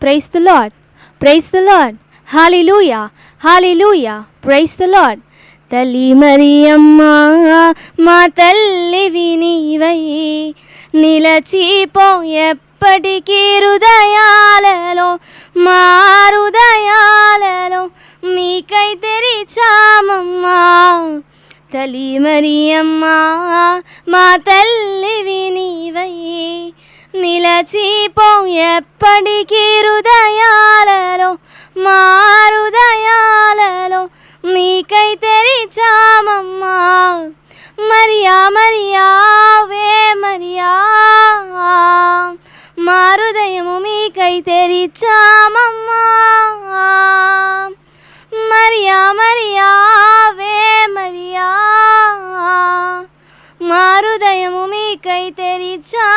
Praise the lord, praise the lord, hallelujah, hallelujah, praise the lord. తల్లి మరియమ్మ మా తల్లివి నీవై, నిలచిపో ఎప్పటికీ హృదయాలలో, మా హృదయాలలో మీకై తెరిచామమ్మా. తల్లి మరియమ్మ మా తల్లివి నీవై, నిలచిపో ఎప్పటికీ హృదయాలలో, మా హృదయాలలో మీకై తెరిచామమ్మా. మరియా మరియా వే మరియా, మా హృదయము మీకై తెరిచామమ్మా. మరియా మరియా వే మరియా, మా హృదయము మీకై తెరిచా